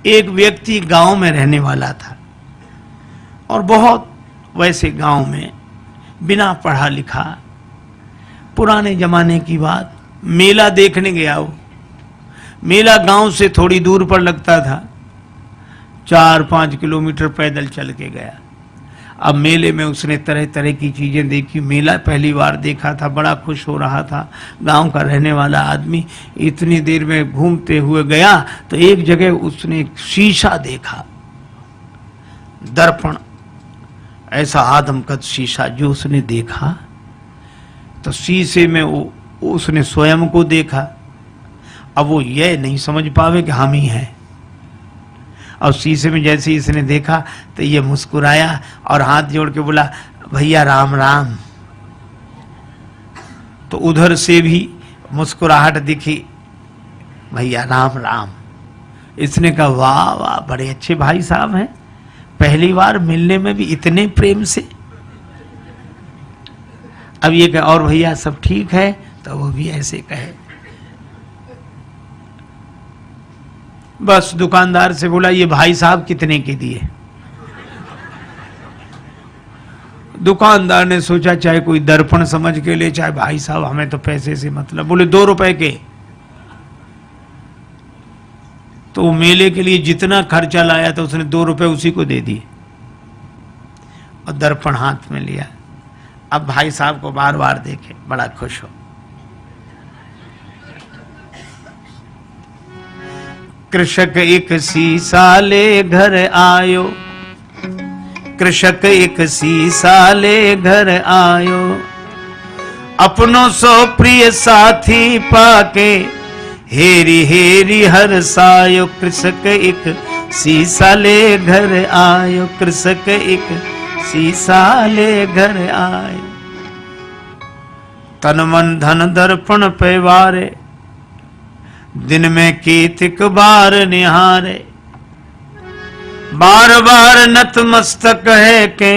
एक व्यक्ति गांव में रहने वाला था और बहुत वैसे गांव में बिना पढ़ा लिखा, पुराने जमाने की बात, मेला देखने गया। वो मेला गांव से थोड़ी दूर पर लगता था, 4-5 किलोमीटर पैदल चल के गया। अब मेले में उसने तरह तरह की चीजें देखी। मेला पहली बार देखा था, बड़ा खुश हो रहा था। गांव का रहने वाला आदमी इतनी देर में घूमते हुए गया तो एक जगह उसने एक शीशा देखा, दर्पण, ऐसा आदमकद शीशा जो उसने देखा तो शीशे में उसने स्वयं को देखा। अब वो ये नहीं समझ पावे कि हम ही हैं। और शीशे में जैसे ही इसने देखा तो ये मुस्कुराया और हाथ जोड़ के बोला, भैया राम राम। तो उधर से भी मुस्कुराहट दिखी, भैया राम राम। इसने कहा, वाह वाह, बड़े अच्छे भाई साहब हैं, पहली बार मिलने में भी इतने प्रेम से। अब ये कहे, और भैया सब ठीक है? तो वो भी ऐसे कहे। बस दुकानदार से बोला, ये भाई साहब कितने के दिए? दुकानदार ने सोचा चाहे कोई दर्पण समझ के ले, चाहे भाई साहब, हमें तो पैसे से मतलब। बोले 2 रुपए के। तो मेले के लिए जितना खर्चा लाया था उसने 2 रुपए उसी को दे दिए और दर्पण हाथ में लिया। अब भाई साहब को बार बार देखे, बड़ा खुश हो। कृषक एक सीसा ले घर आयो, कृषक एक सीसा ले घर आयो, अपनों सो प्रिय साथी पाके हेरी हेरी हर सायो। कृषक एक सीसा ले घर आयो, कृषक एक सीसा ले घर आयो। तन मन धन दर्पण पैवारे, दिन में कीतिक बार निहारे। बार बार नतमस्तक है के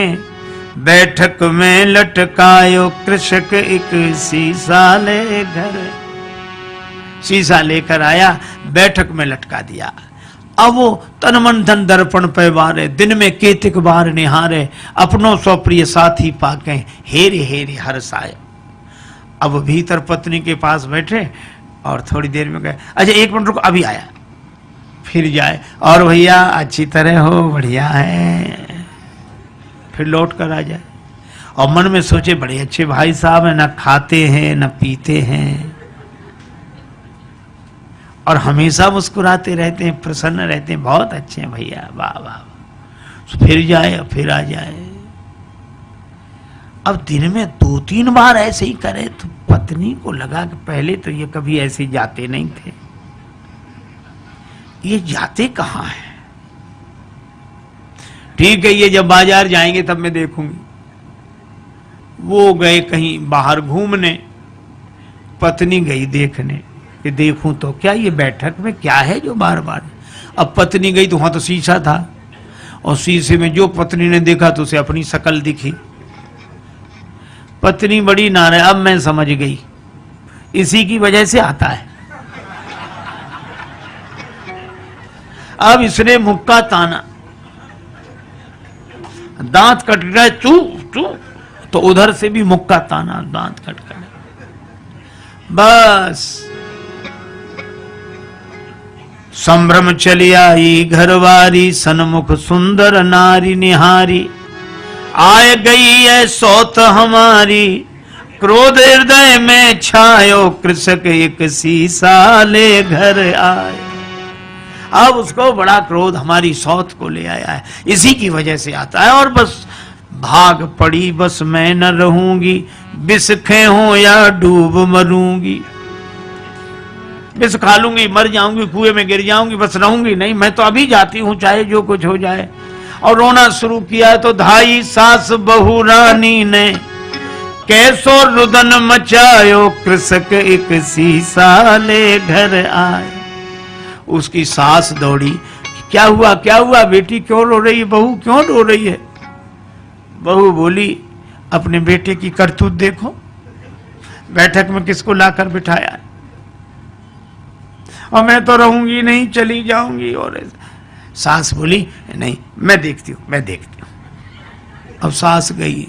बैठक में लटकायो। कृषक एक शीशा ले घर, शीशा लेकर आया, बैठक में लटका दिया। अब वो तन मन धन दर्पण पैवारे, दिन में कीतिक बार निहारे, अपनों सो प्रिय साथी पाके हेरे हेरे हर्षाय। अब भीतर पत्नी के पास बैठे और थोड़ी देर में गए, अच्छा 1 मिनट रुको, अभी आया। फिर जाए, और भैया अच्छी तरह हो, बढ़िया है। फिर लौट कर आ जाए और मन में सोचे, बड़े अच्छे भाई साहब हैं, ना खाते हैं ना पीते हैं और हमेशा मुस्कुराते रहते हैं, प्रसन्न रहते हैं, बहुत अच्छे हैं भैया, वाह वाह। फिर जाए और फिर आ जाए। अब दिन में 2-3 बार ऐसे ही करे तो पत्नी को लगा कि पहले तो ये कभी ऐसे जाते नहीं थे, ये जाते कहाँ हैं? ठीक है, ये जब बाजार जाएंगे तब मैं देखूंगी। वो गए कहीं बाहर घूमने, पत्नी गई देखने कि देखूं तो क्या ये बैठक में क्या है जो बार बार। अब पत्नी गई तो वहां तो शीशा था और शीशे में जो पत्नी ने देखा तो उसे अपनी शक्ल दिखी। पत्नी बड़ी नाराज, अब मैं समझ गई, इसी की वजह से आता है। अब इसने मुक्का ताना, दांत कट गए, चू चू, तो उधर से भी मुक्का ताना, दांत कट गए। बस संभ्रम चली आई घरवारी, सन्मुख सुंदर नारी निहारी। आए गई है सौत हमारी, क्रोध हृदय में छायो। कृषक एक शीशा ले घर आए। अब उसको बड़ा क्रोध हमारी सौत को ले आया है, इसी की वजह से आता है। और बस भाग पड़ी, बस मैं न रहूंगी, विष खेहूं या डूब मरूंगी। विष खा लूंगी, मर जाऊंगी, कुएं में गिर जाऊंगी, बस रहूंगी नहीं, मैं तो अभी जाती हूं चाहे जो कुछ हो जाए। और रोना शुरू किया तो धाई सास बहू रानी ने कैसो रुदन मचायो। कृषक एक शीशा ले घर आए। उसकी सास दौड़ी, क्या हुआ बेटी, क्यों रो रही है, बहू क्यों रो रही है? बहू बोली, अपने बेटे की करतूत देखो, बैठक में किसको लाकर बिठाया, और मैं तो रहूंगी नहीं, चली जाऊंगी। और सास बोली नहीं मैं देखती हूँ मैं देखती हूँ। अब सास गई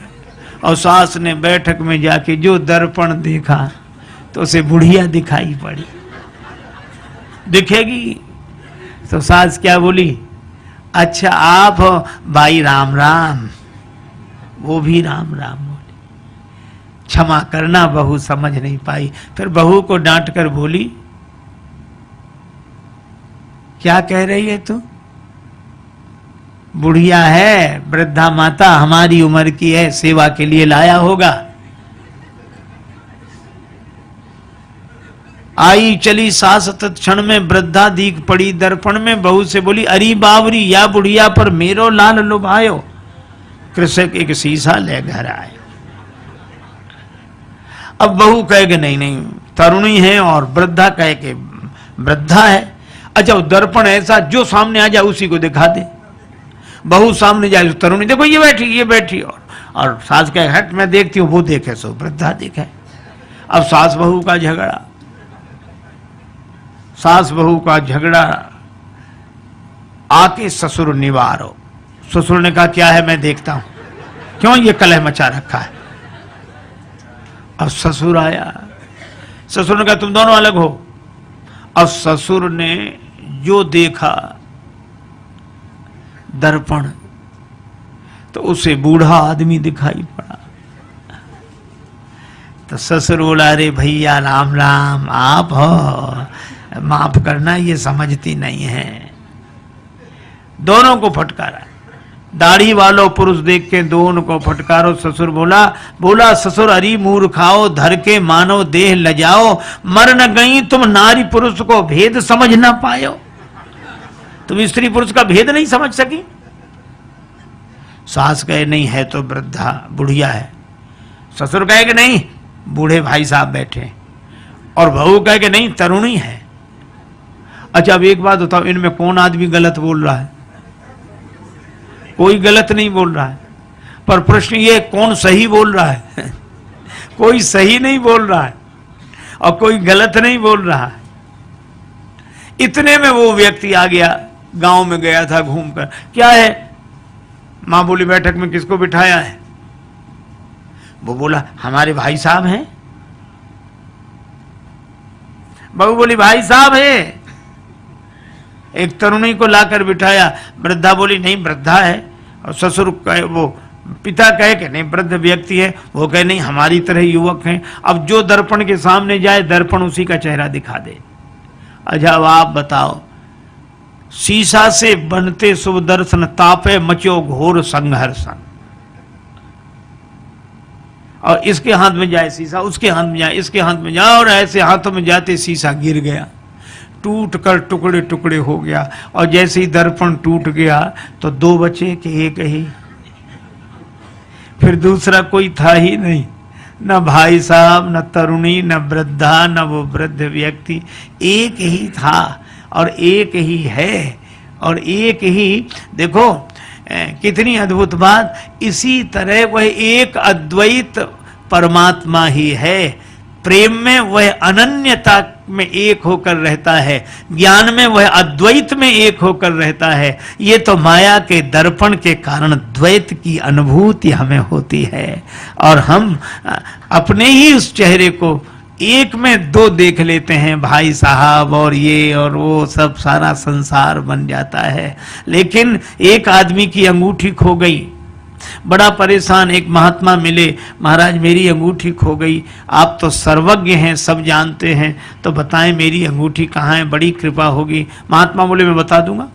और सास ने बैठक में जाके जो दर्पण देखा तो उसे बुढ़िया दिखाई पड़ी। दिखेगी तो सास क्या बोली, अच्छा आप भाई राम राम। वो भी राम राम बोली। क्षमा करना बहू समझ नहीं पाई। फिर बहू को डांट कर बोली, क्या कह रही है तू? बुढ़िया है, वृद्धा माता हमारी उम्र की है, सेवा के लिए लाया होगा। आई चली सास तत्क्षण में वृद्धा दीख पड़ी दर्पण में। बहू से बोली, अरी बावरी या बुढ़िया पर मेरो लाल लुभायो। कृषक एक शीशा ले घर आए। अब बहू कहे नहीं नहीं तरुणी है और वृद्धा कहे कि वृद्धा है। अच्छा दर्पण ऐसा जो सामने आ जाए उसी को दिखा दे। बहू सामने जाए तरुणी देखो ये बैठी और सास कहे हट मैं देखती हूँ, वो देखे सो वृद्धा देखे। अब सास बहू का झगड़ा, सास बहू का झगड़ा आके ससुर निवारो। ससुर ने कहा क्या है मैं देखता हूं, क्यों ये कलह मचा रखा है। अब ससुर आया, ससुर ने कहा तुम दोनों अलग हो। अब ससुर ने जो देखा दर्पण तो उसे बूढ़ा आदमी दिखाई पड़ा। तो ससुर बोला अरे भैया राम राम आप हो, माफ करना ये समझती नहीं है। दोनों को फटकारा, दाढ़ी वालों पुरुष देख के दोनों को फटकारो। ससुर बोला ससुर अरी मूर्खाओ धर के मानो देह लजाओ, मर न गई तुम नारी पुरुष को भेद समझ ना पायो। तुम स्त्री पुरुष का भेद नहीं समझ सकी। सास कहे नहीं है तो वृद्धा बुढ़िया है। ससुर कहे कि नहीं बूढ़े भाई साहब बैठे, और बहू कहे कि नहीं तरुणी है। अच्छा अब एक बात बताओ, इनमें कौन आदमी गलत बोल रहा है? कोई गलत नहीं बोल रहा है, पर प्रश्न ये कौन सही बोल रहा है? कोई सही नहीं बोल रहा है और कोई गलत नहीं बोल रहा है। इतने में वो व्यक्ति आ गया, गांव में गया था घूमकर। क्या है? मां बोली बैठक में किसको बिठाया है? वो बोला हमारे भाई साहब हैं। बहू बोली भाई साहब है। एक तरुणी को लाकर बिठाया, वृद्धा बोली नहीं वृद्धा है। और ससुर कहे, वो पिता कहे कि नहीं वृद्ध व्यक्ति है, वो कहे नहीं हमारी तरह युवक हैं। अब जो दर्पण के सामने जाए दर्पण उसी का चेहरा दिखा दे। अच्छा अब आप बताओ, शीशा से बनते शुभ दर्शन तापे मचो घोर संघर्षण। और इसके हाथ में जाए शीशा, उसके हाथ में जाए, इसके हाथ में जाए, और ऐसे हाथों में जाते शीशा गिर गया, टूट कर टुकड़े टुकड़े हो गया। और जैसे ही दर्पण टूट गया तो दो बचे कि एक ही। फिर दूसरा कोई था ही नहीं, न भाई साहब, न तरुणी, न वृद्धा, न वो वृद्ध व्यक्ति। एक ही था और एक ही है और एक ही। देखो कितनी अद्भुत बात। इसी तरह वह एक अद्वैत परमात्मा ही है। प्रेम में वह अनन्यता में एक होकर रहता है, ज्ञान में वह अद्वैत में एक होकर रहता है। ये तो माया के दर्पण के कारण द्वैत की अनुभूति हमें होती है और हम अपने ही उस चेहरे को एक में दो देख लेते हैं, भाई साहब और ये और वो, सब सारा संसार बन जाता है। लेकिन एक आदमी की अंगूठी खो गई, बड़ा परेशान। एक महात्मा मिले, महाराज मेरी अंगूठी खो गई, आप तो सर्वज्ञ हैं, सब जानते हैं, तो बताएं मेरी अंगूठी कहाँ है, बड़ी कृपा होगी। महात्मा बोले मैं बता दूंगा।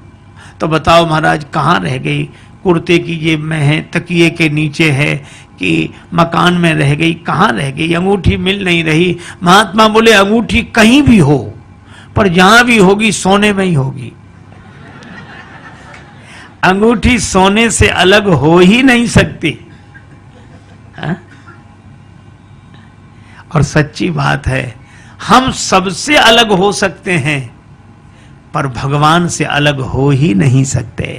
तो बताओ महाराज कहाँ रह गई? कुर्ते की जेब में है, तकिए के नीचे है, कि मकान में रह गई, कहाँ रह गई? अंगूठी मिल नहीं रही। महात्मा बोले अंगूठी कहीं भी हो, पर जहां भी होगी सोने में ही होगी। अंगूठी सोने से अलग हो ही नहीं सकती। हा? और सच्ची बात है, हम सबसे अलग हो सकते हैं पर भगवान से अलग हो ही नहीं सकते।